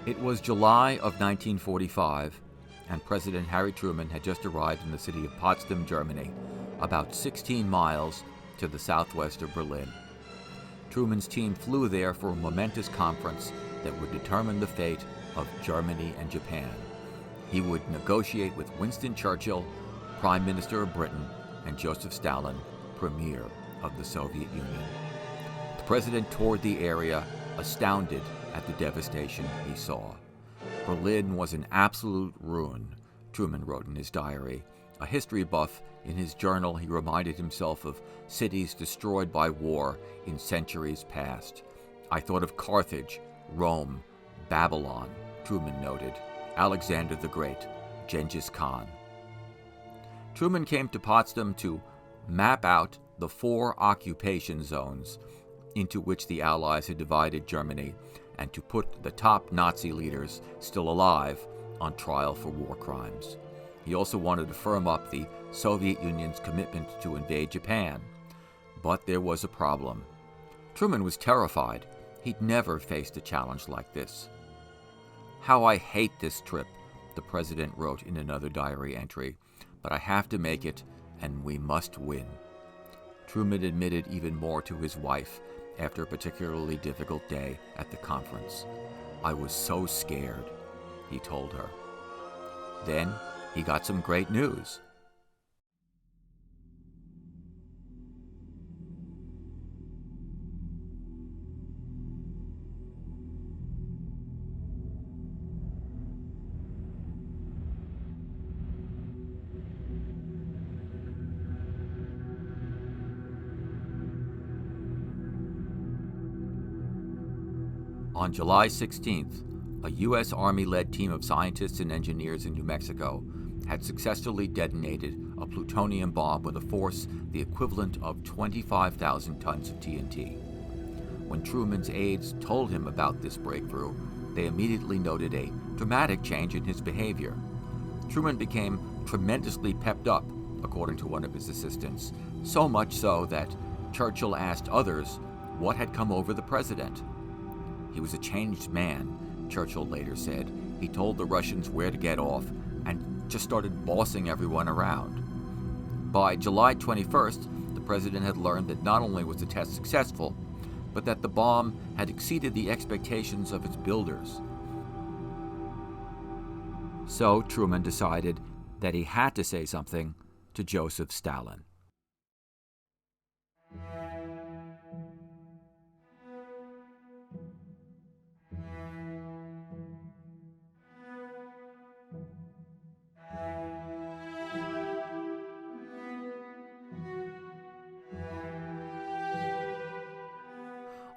It was July of 1945, and President Harry Truman had just arrived in the city of Potsdam, Germany, about 16 miles to the southwest of Berlin. Truman's team flew there for a momentous conference that would determine the fate of Germany and Japan. He would negotiate with Winston Churchill, Prime Minister of Britain, and Joseph Stalin, Premier of the Soviet Union. The president toured the area, astounded at the devastation he saw. Berlin was an absolute ruin, Truman wrote in his diary. A history buff, in his journal he reminded himself of cities destroyed by war in centuries past. I thought of Carthage, Rome, Babylon, Truman noted, Alexander the Great, Genghis Khan. Truman came to Potsdam to map out the 4 occupation zones into which the Allies had divided Germany, and to put the top Nazi leaders still alive on trial for war crimes. He also wanted to firm up the Soviet Union's commitment to invade Japan. But there was a problem. Truman was terrified. He'd never faced a challenge like this. "How I hate this trip," the president wrote in another diary entry, "but I have to make it, and we must win." Truman admitted even more to his wife after a particularly difficult day at the conference. "I was so scared," he told her. Then he got some great news. On July 16th, a U.S. Army-led team of scientists and engineers in New Mexico had successfully detonated a plutonium bomb with a force the equivalent of 25,000 tons of TNT. When Truman's aides told him about this breakthrough, they immediately noted a dramatic change in his behavior. Truman became tremendously pepped up, according to one of his assistants, so much so that Churchill asked others what had come over the president. He was a changed man, Churchill later said. He told the Russians where to get off and just started bossing everyone around. By July 21st, the president had learned that not only was the test successful, but that the bomb had exceeded the expectations of its builders. So Truman decided that he had to say something to Joseph Stalin.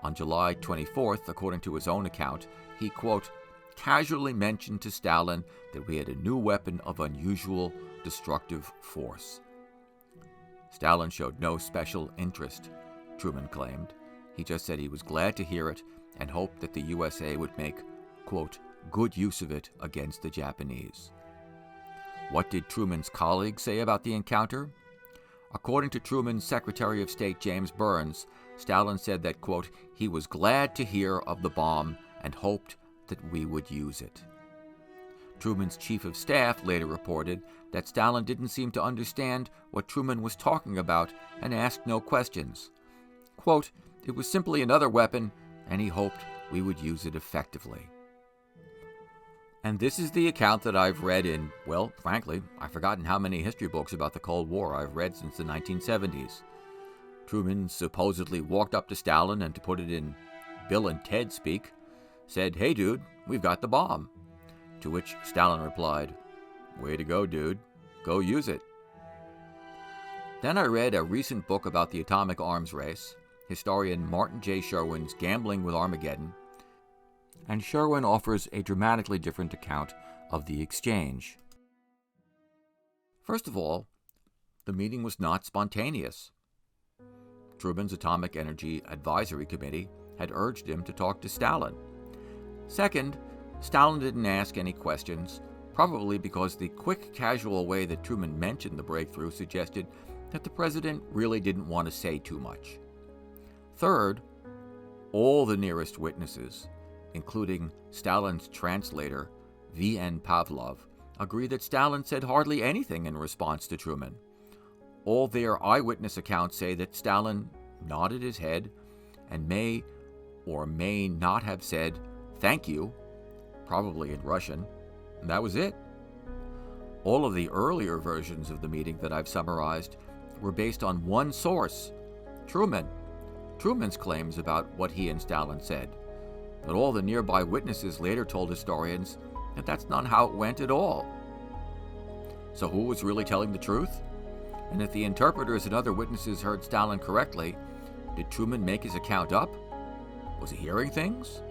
On July 24th, according to his own account, he, quote, casually mentioned to Stalin that we had a new weapon of unusual destructive force. Stalin showed no special interest, Truman claimed. He just said he was glad to hear it and hoped that the USA would make, quote, good use of it against the Japanese. What did Truman's colleagues say about the encounter? According to Truman's Secretary of State James Burns, Stalin said that, quote, he was glad to hear of the bomb and hoped that we would use it. Truman's chief of staff later reported that Stalin didn't seem to understand what Truman was talking about and asked no questions. Quote, it was simply another weapon, and he hoped we would use it effectively. And this is the account that I've read in, well, frankly, I've forgotten how many history books about the Cold War I've read since the 1970s. Truman supposedly walked up to Stalin and, to put it in Bill and Ted speak, said, hey dude, we've got the bomb. To which Stalin replied, way to go, dude. Go use it. Then I read a recent book about the atomic arms race, historian Martin J. Sherwin's Gambling with Armageddon, and Sherwin offers a dramatically different account of the exchange. First of all, the meeting was not spontaneous. Truman's Atomic Energy Advisory Committee had urged him to talk to Stalin. Second, Stalin didn't ask any questions, probably because the quick, casual way that Truman mentioned the breakthrough suggested that the president really didn't want to say too much. Third, all the nearest witnesses, including Stalin's translator, V.N. Pavlov, agree that Stalin said hardly anything in response to Truman. All their eyewitness accounts say that Stalin nodded his head and may or may not have said, "Thank you," probably in Russian, and that was it. All of the earlier versions of the meeting that I've summarized were based on one source, Truman. Truman's claims about what he and Stalin said. But all the nearby witnesses later told historians that that's not how it went at all. So who was really telling the truth? And if the interpreters and other witnesses heard Stalin correctly, did Truman make his account up? Was he hearing things?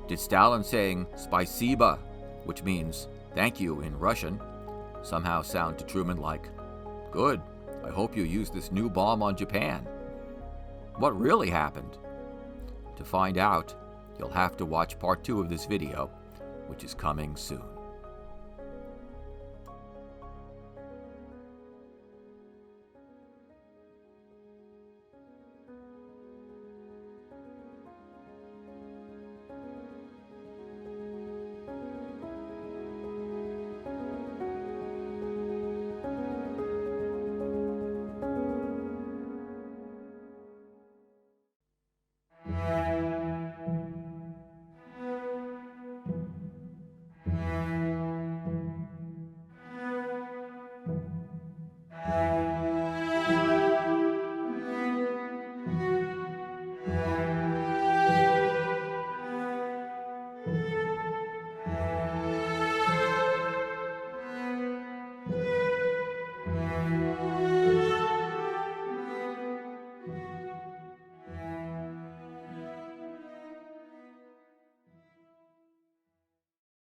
Did Stalin saying "Spasiba," which means "thank you" in Russian, somehow sound to Truman like, "Good, I hope you use this new bomb on Japan"? What really happened? To find out, you'll have to watch part 2 of this video, which is coming soon.